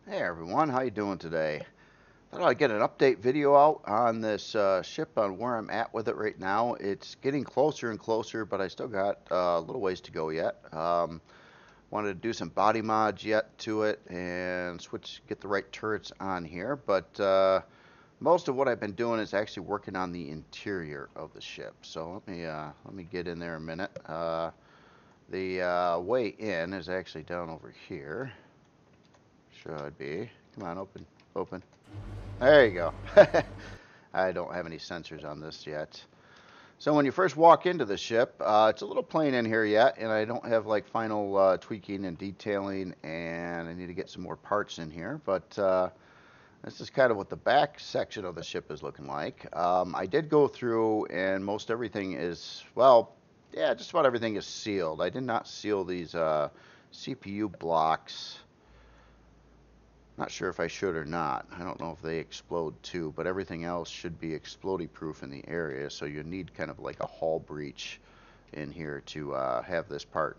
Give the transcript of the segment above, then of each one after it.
Hey everyone, how you doing today? Thought I'd get an update video out on this ship on where I'm at with it right now. It's getting closer and closer, but I still got a little ways to go yet. Wanted to do some body mods yet to it and get the right turrets on here, but most of what I've been doing is actually working on the interior of the ship. So let me get in there a minute. The way in is actually down over here. Should be. Come on, open, open. There you go. I don't have any sensors on this yet. So when you first walk into the ship, it's a little plain in here yet, and I don't have like final tweaking and detailing, and I need to get some more parts in here. But this is kind of what the back section of the ship is looking like. I did go through, and most everything is, well, yeah, just about everything is sealed. I did not seal these CPU blocks. Not sure if I should or not. I don't know if they explode too, but everything else should be explodey proof in the area, so you need kind of like a hull breach in here to have this part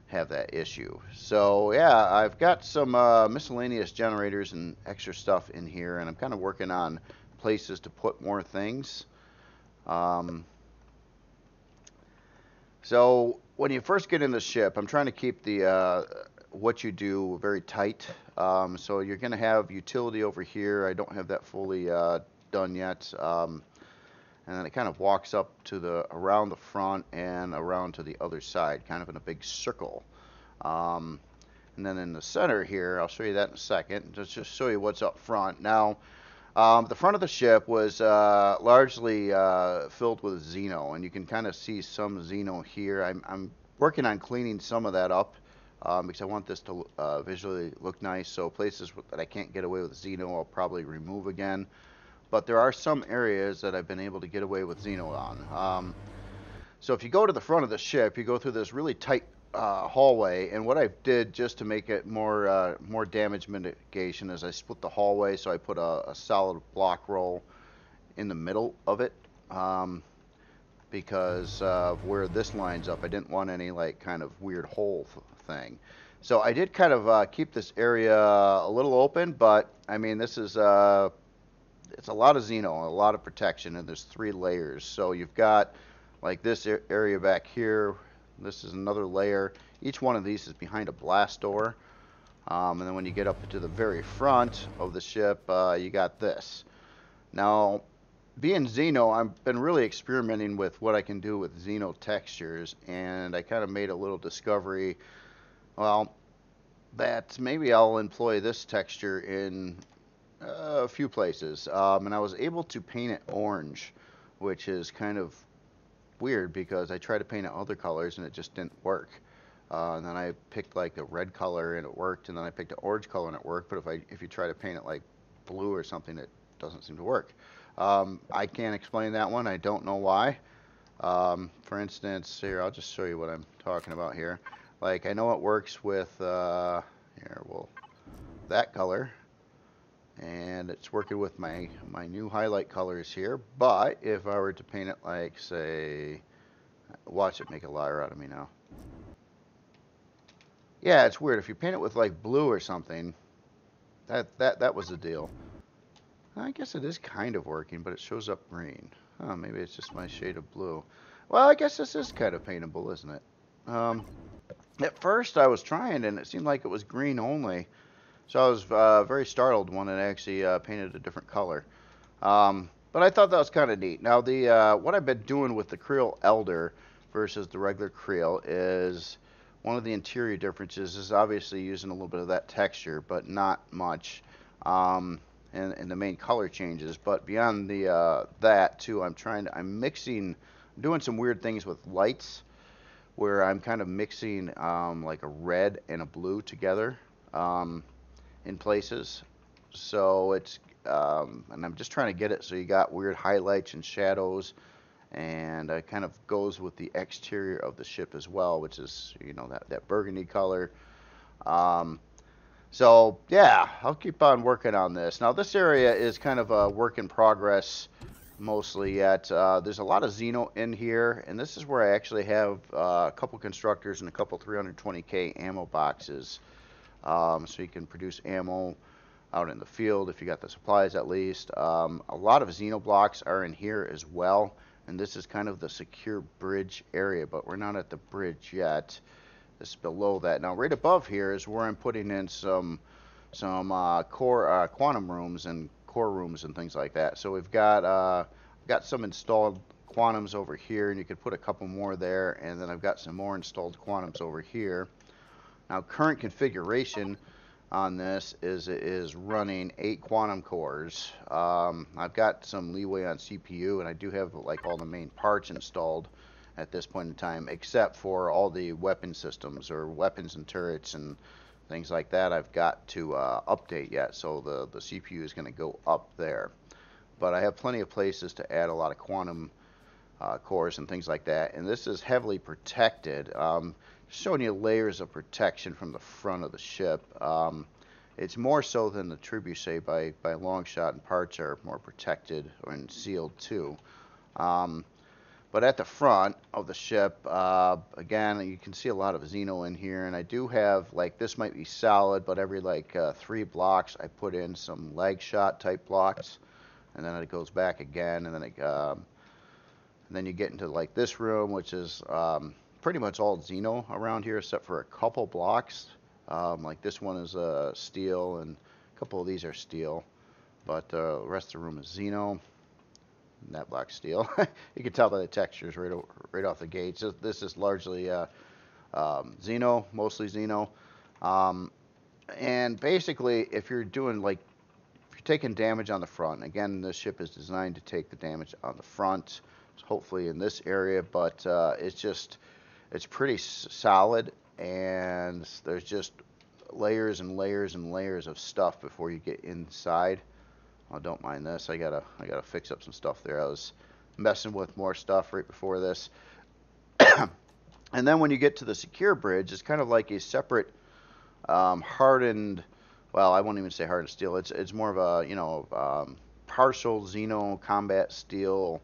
have that issue. So yeah, I've got some miscellaneous generators and extra stuff in here, and I'm kind of working on places to put more things. So when you first get in the ship, I'm trying to keep the what you do very tight. So you're going to have utility over here. I don't have that fully done yet. And then it kind of walks up to around the front and around to the other side, kind of in a big circle. And then in the center here, I'll show you that in a second. Just show you what's up front. Now, the front of the ship was largely filled with Xeno, and you can kind of see some Xeno here. I'm working on cleaning some of that up because I want this to visually look nice. So places that I can't get away with Xeno, I'll probably remove again. But there are some areas that I've been able to get away with Xeno on. So if you go to the front of the ship, you go through this really tight hallway, and what I did just to make it more damage mitigation is I split the hallway, so I put a solid block roll in the middle of it because of where this lines up. I didn't want any like kind of weird hole thing. So I did kind of keep this area a little open, but I mean this is it's a lot of Xeno, a lot of protection, and there's 3 layers. So you've got like this area back here. This is another layer. Each one of these is behind a blast door. And then when you get up to the very front of the ship, you got this. Now, being Xeno, I've been really experimenting with what I can do with Xeno textures, and I kind of made a little discovery, well, that maybe I'll employ this texture in a few places. And I was able to paint it orange, which is kind of weird because I tried to paint it other colors and it just didn't work. And then I picked like a red color and it worked, and then I picked an orange color and it worked. But if you try to paint it like blue or something, it doesn't seem to work. I can't explain that one. I don't know why. For instance, here I'll just show you what I'm talking about here. Like I know it works with here, well, that color, and it's working with my new highlight colors here. But if I were to paint it like, say, watch it make a liar out of me now. Yeah, it's weird. If you paint it with like blue or something, that was the deal. I guess it is kind of working, but it shows up green. Oh, maybe it's just my shade of blue. Well, I guess this is kind of paintable, isn't it? At first I was trying and it seemed like it was green only. So I was very startled when it actually painted a different color. But I thought that was kind of neat. Now, what I've been doing with the Kriel Elder versus the regular Kriel is one of the interior differences is obviously using a little bit of that texture, but not much. And the main color changes. But beyond that too, I'm doing some weird things with lights, where I'm kind of mixing like a red and a blue together. In places, so it's and I'm just trying to get it so you got weird highlights and shadows, and it kind of goes with the exterior of the ship as well, which is, you know, that burgundy color. So yeah, I'll keep on working on this. Now this area is kind of a work in progress mostly yet. There's a lot of Xeno in here, and this is where I actually have a couple constructors and a couple 320k ammo boxes so you can produce ammo out in the field if you got the supplies at least. A lot of Xeno blocks are in here as well, and this is kind of the secure bridge area, but we're not at the bridge yet. This is below that. Now right above here is where I'm putting in some core quantum rooms and core rooms and things like that. So we've got some installed quantums over here, and you could put a couple more there, and then I've got some more installed quantums over here. Now current configuration on this is running 8 quantum cores. I've got some leeway on CPU, and I do have like all the main parts installed at this point in time, except for all the weapon systems or weapons and turrets and things like that I've got to update yet, so the CPU is going to go up there. But I have plenty of places to add a lot of quantum cores and things like that, and this is heavily protected. Showing you layers of protection from the front of the ship. It's more so than the trebuchet by a long shot, and parts are more protected and sealed too. But at the front of the ship, again, you can see a lot of Xeno in here, and I do have, like, this might be solid, but every like 3 blocks I put in some leg shot type blocks, and then it goes back again, and then you get into like this room, which is pretty much all Xeno around here except for a couple blocks. Like this one is steel, and a couple of these are steel, but the rest of the room is Xeno. And that block's steel. You can tell by the textures right off the gate. So this is largely Xeno, mostly Xeno. And basically, if you're doing like, if you're taking damage on the front, again, this ship is designed to take the damage on the front, hopefully in this area, but it's pretty solid, and there's just layers and layers and layers of stuff before you get inside. Oh, don't mind this. I gotta fix up some stuff there. I was messing with more stuff right before this. And then when you get to the secure bridge, it's kind of like a separate hardened, well, I won't even say hardened steel. It's more of a partial Xeno combat steel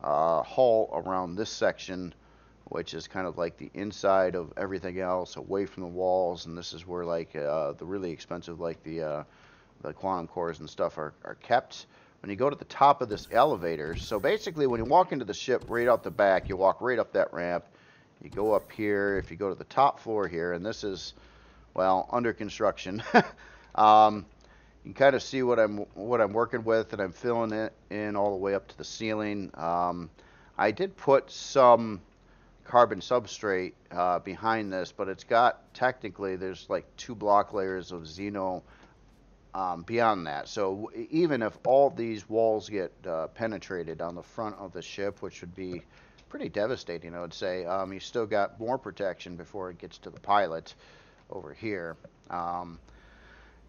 hull around this section, which is kind of like the inside of everything else, away from the walls. And this is where like the really expensive, like the quantum cores and stuff are kept. When you go to the top of this elevator, so basically when you walk into the ship right out the back, you walk right up that ramp, you go up here. If you go to the top floor here, and this is, well, under construction, you can kind of see what I'm working with, and I'm filling it in all the way up to the ceiling. I did put some carbon substrate behind this, but it's got, technically, there's like 2 block layers of Xeno beyond that. So even if all these walls get penetrated on the front of the ship, which would be pretty devastating, I would say, you still got more protection before it gets to the pilot over here.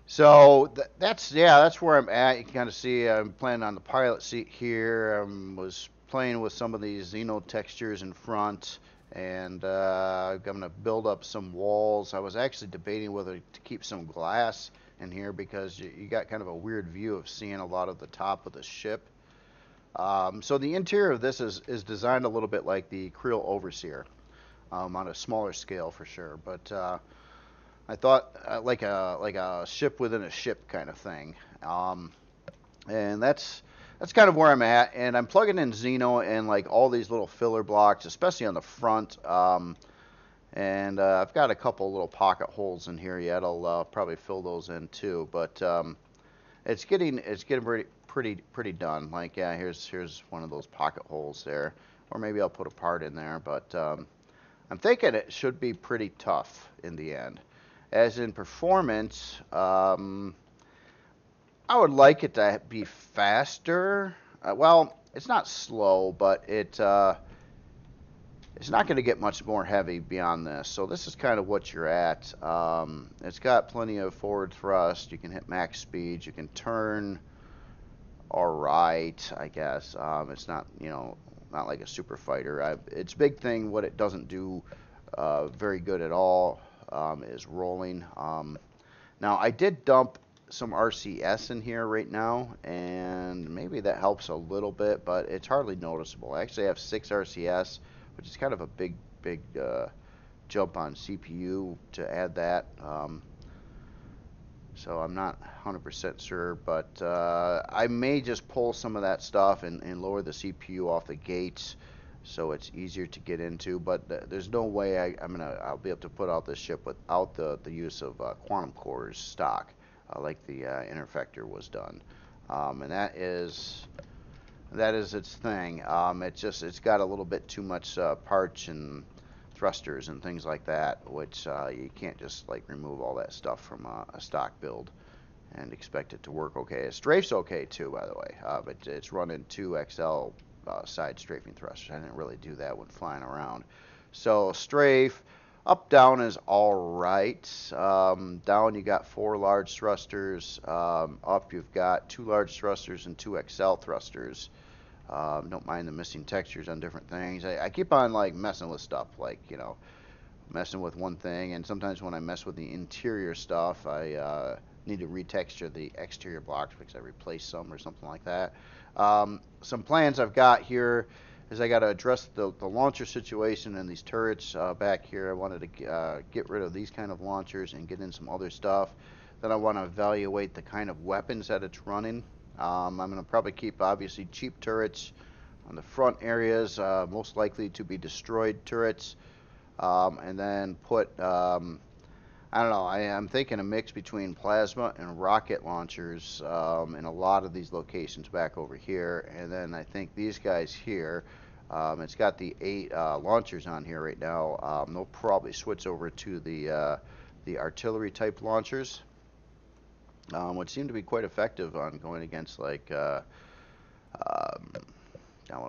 So that's where I'm at. You can kind of see I'm playing on the pilot seat here. I was playing with some of these Xeno textures in front, and I'm going to build up some walls. I was actually debating whether to keep some glass in here, because you got kind of a weird view of seeing a lot of the top of the ship. So the interior of this is designed a little bit like the Kriel Overseer, on a smaller scale for sure. But I thought like a ship within a ship kind of thing, and that's kind of where I'm at. And I'm plugging in Xeno and like all these little filler blocks, especially on the front. And I've got a couple little pocket holes in here yet. I'll probably fill those in too. But it's getting pretty done. Like, yeah, here's one of those pocket holes there, or maybe I'll put a part in there. But I'm thinking it should be pretty tough in the end. As in performance, I would like it to be faster. Well, it's not slow, but it's not going to get much more heavy beyond this. So this is kind of what you're at. It's got plenty of forward thrust. You can hit max speed. You can turn all right, I guess. It's not, not like a super fighter. Its big thing, what it doesn't do very good at all, is rolling. Now, I did dump some RCS in here right now, and maybe that helps a little bit, but it's hardly noticeable. I actually have 6 RCS, which is kind of a big jump on CPU to add that. So I'm not 100% sure, but I may just pull some of that stuff and lower the CPU off the gates so it's easier to get into. But there's no way I'll be able to put out this ship without the use of quantum cores stock, like the Interfector was done, and that is its thing. It's got a little bit too much parts and thrusters and things like that, which you can't just like remove all that stuff from a stock build and expect it to work okay. Strafe's okay too, by the way, but it's running 2XL side strafing thrusters. I didn't really do that when flying around. So strafe, up down is all right. Down you got 4 large thrusters. Up you've got 2 large thrusters and 2XL thrusters. Don't mind the missing textures on different things. I keep on like messing with stuff, like, you know, messing with one thing, and sometimes when I mess with the interior stuff, I need to retexture the exterior blocks because I replaced some or something like that. Some plans I've got here is I got to address the launcher situation and these turrets back here. I wanted to get rid of these kind of launchers and get in some other stuff. Then I want to evaluate the kind of weapons that it's running. I'm going to probably keep, obviously, cheap turrets on the front areas, most likely to be destroyed turrets, and then put, I don't know, I'm thinking a mix between plasma and rocket launchers in a lot of these locations back over here, and then I think these guys here, it's got the 8 launchers on here right now. They'll probably switch over to the artillery type launchers, which seem to be quite effective on going against like what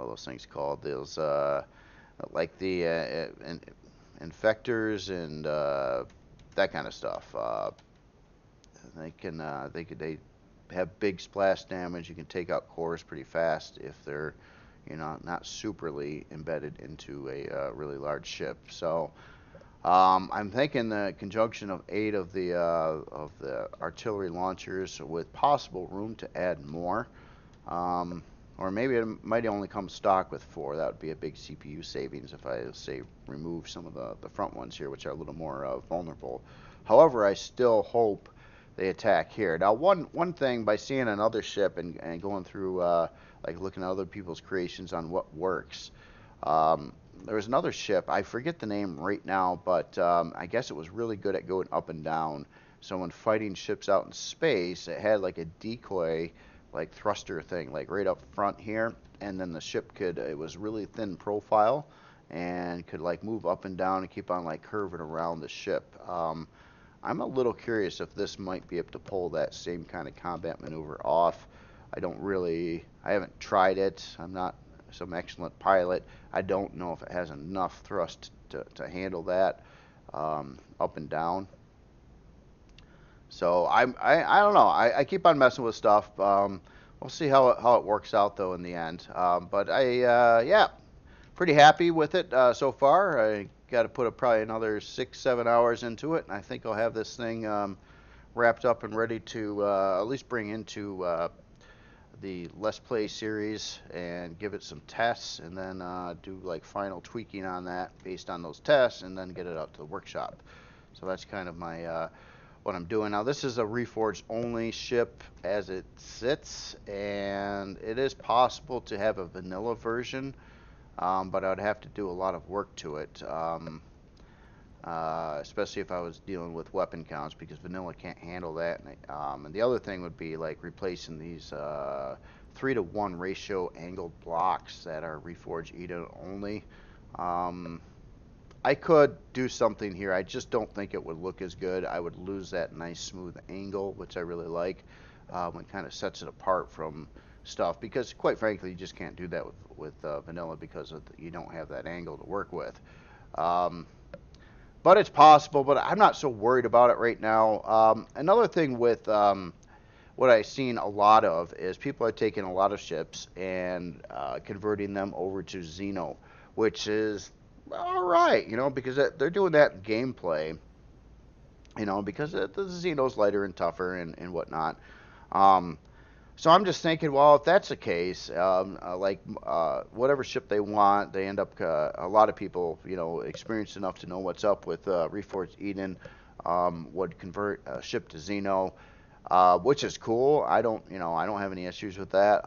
are those things called? Those like the infectors and that kind of stuff. They have big splash damage. You can take out cores pretty fast if they're, you know, not superly embedded into a really large ship. So I'm thinking the conjunction of 8 of the artillery launchers with possible room to add more. Or maybe it might only come stock with 4. That would be a big CPU savings if I, say, remove some of the front ones here, which are a little more vulnerable. However, I still hope they attack here. Now, one thing, by seeing another ship and going through, like looking at other people's creations on what works, there was another ship, I forget the name right now, but I guess it was really good at going up and down. So when fighting ships out in space, it had like a decoy, like thruster thing, like right up front here, and then the ship it was really thin profile and could like move up and down and keep on like curving around the ship. I'm a little curious if this might be able to pull that same kind of combat maneuver off. I haven't tried it. I'm not some excellent pilot. I don't know if it has enough thrust to handle that up and down. So I don't know. I keep on messing with stuff. We'll see how it works out though in the end. But yeah, pretty happy with it so far. I got to put probably another 6-7 hours into it, and I think I'll have this thing wrapped up and ready to at least bring into the Let's Play series and give it some tests, and then do like final tweaking on that based on those tests, and then get it out to the workshop. So that's kind of my what I'm doing now. This is a Reforged only ship as it sits, and it is possible to have a vanilla version, but I would have to do a lot of work to it, especially if I was dealing with weapon counts, because vanilla can't handle that. And the other thing would be like replacing these 3-to-1 ratio angled blocks that are Reforged Eden only. I could do something here. I just don't think it would look as good. I would lose that nice smooth angle, which I really like. It kind of sets it apart from stuff, because quite frankly you just can't do that with vanilla, because you don't have that angle to work with. But it's possible, but I'm not so worried about it right now. Another thing with what I've seen a lot of is people are taking a lot of ships and converting them over to Xeno, which is all right, you know, because they're doing that in gameplay, you know, because the Xeno's lighter and tougher and whatnot. So I'm just thinking, well, if that's the case, whatever ship they want, they end up, a lot of people, you know, experienced enough to know what's up with Reforged Eden, would convert a ship to Xeno. which is cool. I don't have any issues with that.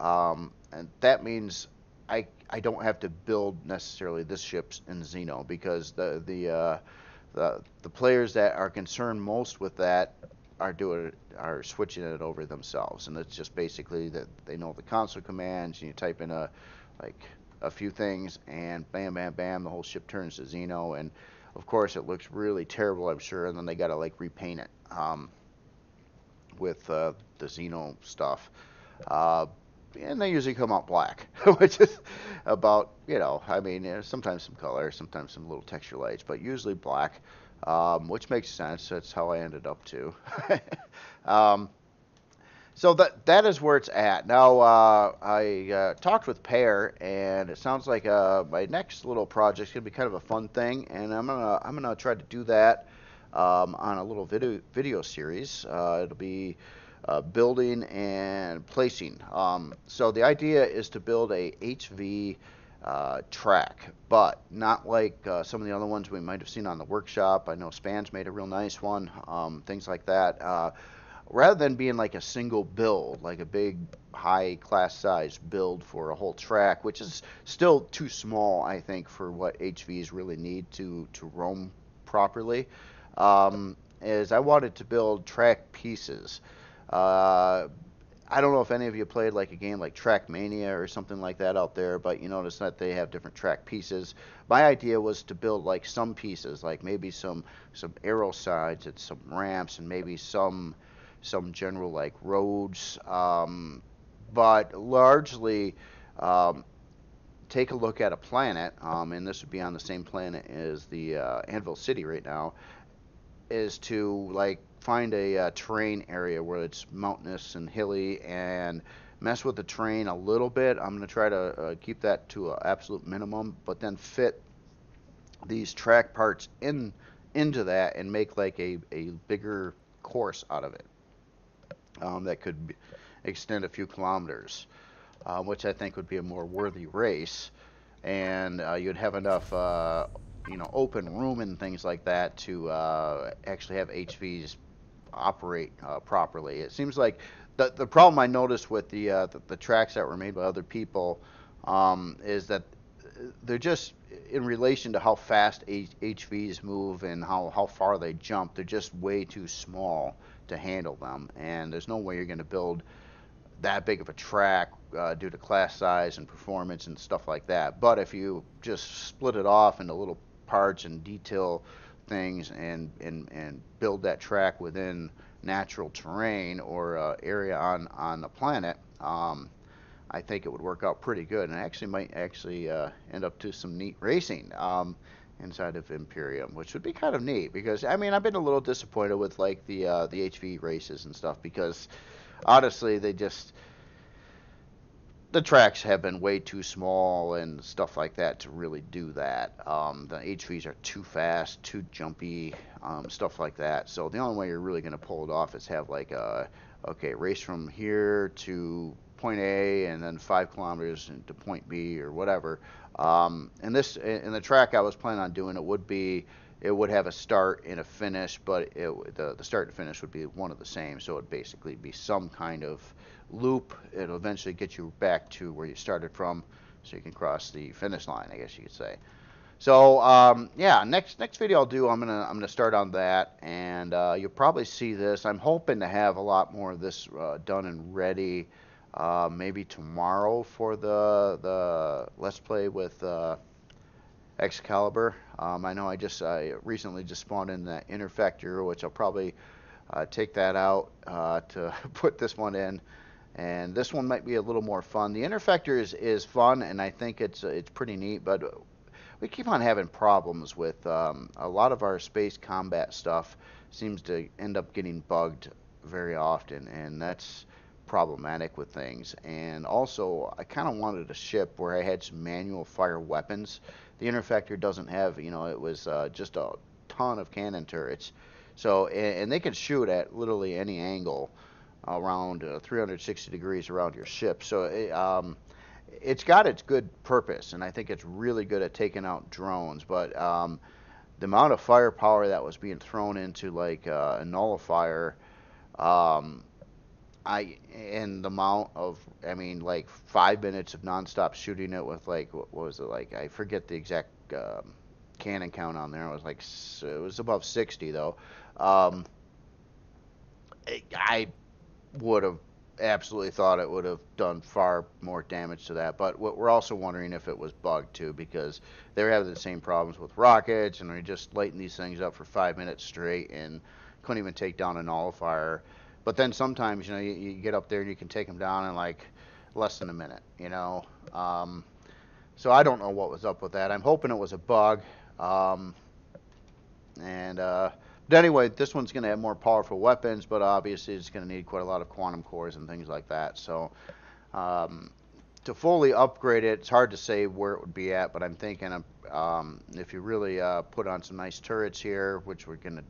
And that means I don't have to build necessarily this ships in Xeno, because the players that are concerned most with that are switching it over themselves, and it's just basically that they know the console commands, and you type in like a few things, and bam, bam, bam, the whole ship turns to Xeno, and of course it looks really terrible, I'm sure, and then they got to like repaint it with the Xeno stuff. Uh, and they usually come out black, which is about, I mean, sometimes some color, sometimes some little texture lights, but usually black, which makes sense. That's how I ended up too. um, so that is where it's at. Now, I talked with Pear, and it sounds like my next little project is gonna be kind of a fun thing, and I'm gonna try to do that on a little video series. It'll be building and placing. So the idea is to build a HV track, but not like some of the other ones we might have seen on the workshop. I know Span's made a real nice one, things like that. Rather than being like a single build, like a big high class size build for a whole track, which is still too small, I think, for what HVs really need to roam properly, is I wanted to build track pieces. Uh, I don't know if any of you played like a game like Trackmania or something like that out there, but you notice that they have different track pieces. My idea was to build like some pieces, like maybe some arrow sides and some ramps, and maybe some general like roads, but largely um, take a look at a planet, and this would be on the same planet as the Anvil City right now, is to like find a terrain area where it's mountainous and hilly, and mess with the terrain a little bit. I'm going to try to keep that to an absolute minimum, but then fit these track parts into that and make like a bigger course out of it, that could extend a few kilometers, which I think would be a more worthy race, and you'd have enough, open room and things like that to actually have HVs operate properly. It seems like the problem I noticed with the tracks that were made by other people, is that they're just, in relation to how fast HVs move and how far they jump, they're just way too small to handle them, and there's no way you're going to build that big of a track due to class size and performance and stuff like that. But if you just split it off into little parts and detail things, and build that track within natural terrain or area on the planet, I think it would work out pretty good, and actually might actually end up to some neat racing inside of Empyrion, which would be kind of neat, because I mean I've been a little disappointed with like the HV races and stuff, because honestly the tracks have been way too small and stuff like that to really do that. The HVs are too fast, too jumpy, stuff like that. So the only way you're really going to pull it off is have like okay, race from here to point A and then 5 kilometers to point B or whatever. And the track I was planning on doing, it would have a start and a finish, but the start and finish would be one of the same. So it would basically be some kind of loop. It'll eventually get you back to where you started from, so you can cross the finish line, I guess you could say. So yeah, next video I'll do, I'm gonna start on that, and you'll probably see this. I'm hoping to have a lot more of this done and ready, maybe tomorrow for the Let's Play with Excalibur. I know I recently just spawned in that interfector, which I'll probably take that out to put this one in. And this one might be a little more fun. The interfector is fun, and I think it's pretty neat, but we keep on having problems with a lot of our space combat stuff seems to end up getting bugged very often, and that's problematic with things. And also, I kind of wanted a ship where I had some manual fire weapons. The interfector doesn't have, it was just a ton of cannon turrets. So, and they can shoot at literally any angle around 360 degrees around your ship. So it's got its good purpose, and I think it's really good at taking out drones. But the amount of firepower that was being thrown into like a nullifier, in the amount of, I mean, like 5 minutes of nonstop shooting it with like, what was it like? I forget the exact cannon count on there. It was like, it was above 60 though. Um, I would have absolutely thought it would have done far more damage to that. But what we're also wondering if it was bugged too, because they were having the same problems with rockets, and we just lighting these things up for 5 minutes straight and couldn't even take down a nullifier. But then sometimes, you get up there and you can take them down in like less than a minute. Um, so I don't know what was up with that. I'm hoping it was a bug. Um, and but anyway, this one's going to have more powerful weapons, but obviously it's going to need quite a lot of quantum cores and things like that. So um, to fully upgrade it, it's hard to say where it would be at, but I'm thinking of, if you really put on some nice turrets here, which we're going to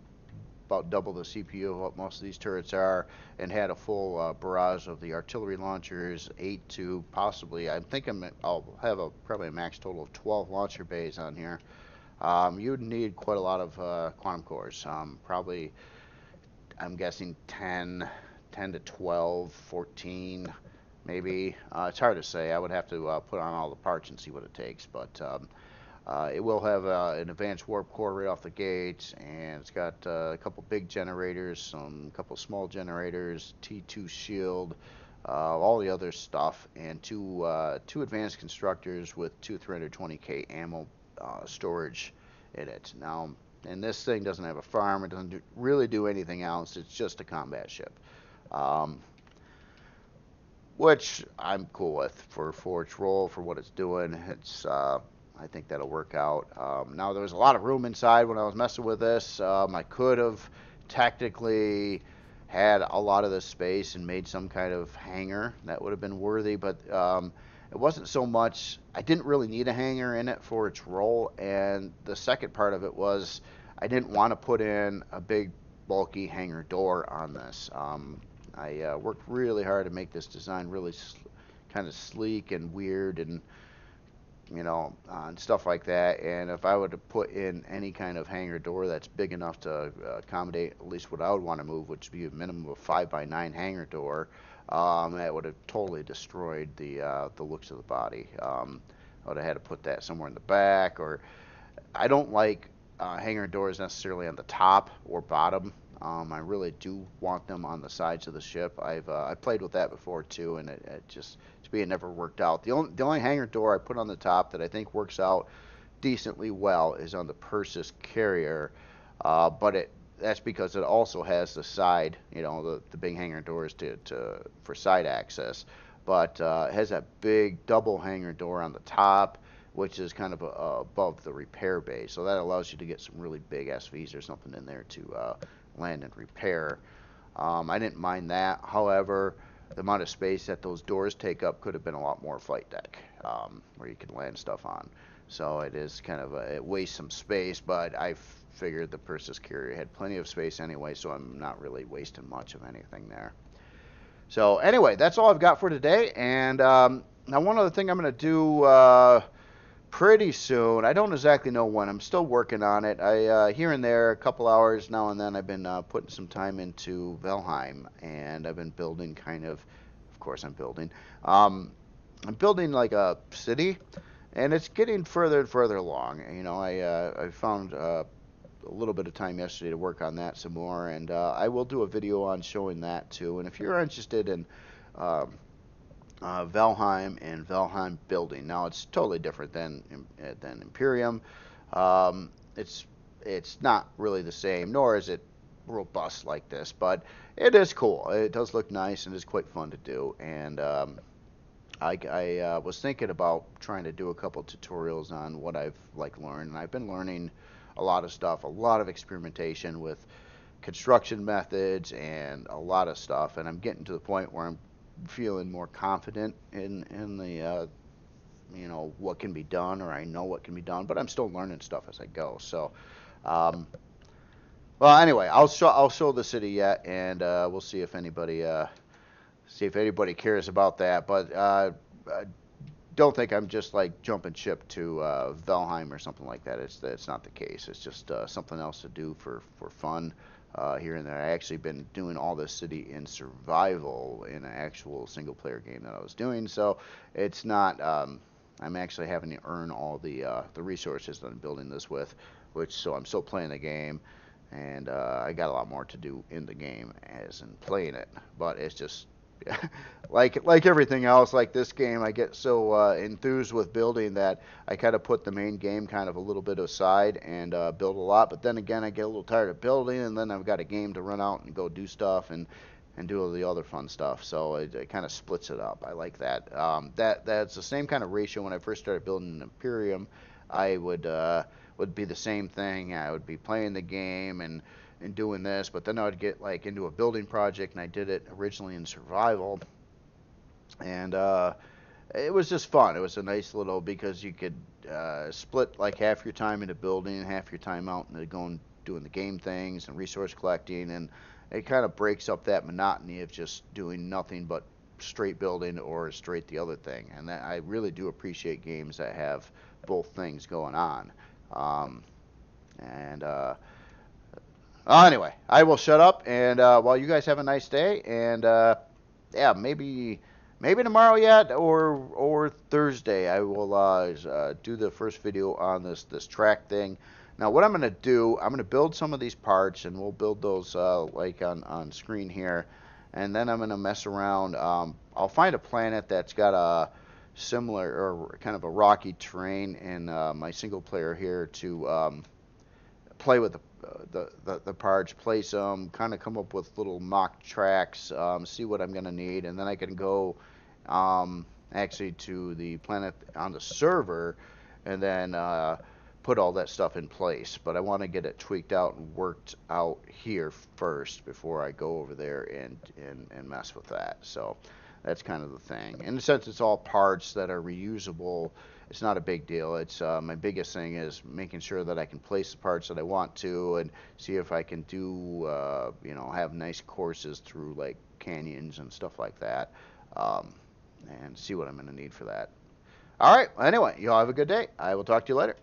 about double the CPU of what most of these turrets are, and had a full barrage of the artillery launchers, 8 to possibly, I think I'll have probably a max total of 12 launcher bays on here. You would need quite a lot of quantum cores. Probably, I'm guessing 10 to 12, 14, maybe. It's hard to say. I would have to put on all the parts and see what it takes. But it will have an advanced warp core right off the gate, and it's got a couple big generators, some couple small generators, T2 shield, all the other stuff, and two advanced constructors with two 320k ammo storage in it. Now, and this thing doesn't have a farm. It doesn't really do anything else. It's just a combat ship, um, which I'm cool with for its role, for what it's doing. I think that'll work out. Now, there was a lot of room inside when I was messing with this. I could have technically had a lot of this space and made some kind of hangar that would have been worthy, but it wasn't so much. I didn't really need a hangar in it for its role, and the second part of it was I didn't want to put in a big bulky hangar door on this. I worked really hard to make this design really kind of sleek and weird, and and stuff like that. And if I were to put in any kind of hangar door that's big enough to accommodate at least what I would want to move, which would be a minimum of 5x9 hangar door, that would have totally destroyed the looks of the body. I would have had to put that somewhere in the back, or I don't like hangar doors necessarily on the top or bottom. I really do want them on the sides of the ship. I played with that before too, and it just, to me, it never worked out. The only hangar door I put on the top that I think works out decently well is on the Persis carrier, but that's because it also has the side, the big hangar doors for side access, but it has that big double hangar door on the top, which is kind of above the repair bay. So that allows you to get some really big SVs or something in there to land and repair. I didn't mind that. However, the amount of space that those doors take up could have been a lot more flight deck, where you can land stuff on. So it is kind of it wastes some space, but I figured the Persis carrier had plenty of space anyway, so I'm not really wasting much of anything there. So anyway, that's all I've got for today. And now one other thing I'm going to do pretty soon. I don't exactly know when. I'm still working on it. I here and there, a couple hours now and then, I've been putting some time into Valheim, and I've been building of course I'm building. I'm building like a city, and it's getting further and further along. I found a little bit of time yesterday to work on that some more, and I will do a video on showing that too. And if you're interested in Valheim and Valheim building. Now it's totally different than Empyrion. It's not really the same, nor is it robust like this, but it is cool. It does look nice and is quite fun to do. And I was thinking about trying to do a couple tutorials on what I've learned, and I've been learning a lot of stuff, a lot of experimentation with construction methods and a lot of stuff, and I'm getting to the point where I'm feeling more confident in the what can be done, or I know what can be done, but I'm still learning stuff as I go. So well, anyway, I'll show the city yet, and we'll see if anybody cares about that. But don't think I'm just jumping ship to Valheim or something like that. It's not the case. It's just something else to do for fun. here and there. I actually been doing all this city in survival in an actual single player game that I was doing, so it's not. I'm actually having to earn all the resources that I'm building this with, which so I'm still playing the game, and I got a lot more to do in the game as in playing it, but it's just like everything else, like this game, I get so enthused with building that I kind of put the main game kind of a little bit aside and build a lot. But then again, I get a little tired of building, and then I've got a game to run out and go do stuff and do all the other fun stuff. So it kind of splits it up. I like that. That's the same kind of ratio when I first started building an Empyrion. I would be the same thing. I would be playing the game and doing this, but then I would get like into a building project, and I did it originally in survival, and it was just fun. It was a nice little because you could split like half your time into building and half your time out into going doing the game things and resource collecting, and it kind of breaks up that monotony of just doing nothing but straight building or straight the other thing. And that, I really do appreciate games that have both things going on. And Anyway, I will shut up, and while you guys have a nice day, and yeah, maybe tomorrow yet, or Thursday, I will do the first video on this track thing. Now, what I'm gonna do, I'm gonna build some of these parts, and we'll build those like on screen here, and then I'm gonna mess around. I'll find a planet that's got a similar or kind of a rocky terrain in my single player here to play with the parts, place them, kind of come up with little mock tracks, see what I'm gonna need, and then I can go actually to the planet on the server, and then put all that stuff in place. But I want to get it tweaked out and worked out here first before I go over there and mess with that. So that's kind of the thing. In a sense, it's all parts that are reusable. It's not a big deal. It's my biggest thing is making sure that I can place the parts that I want to, and see if I can do have nice courses through like canyons and stuff like that, and see what I'm going to need for that. All right. Well, anyway, you all have a good day. I will talk to you later.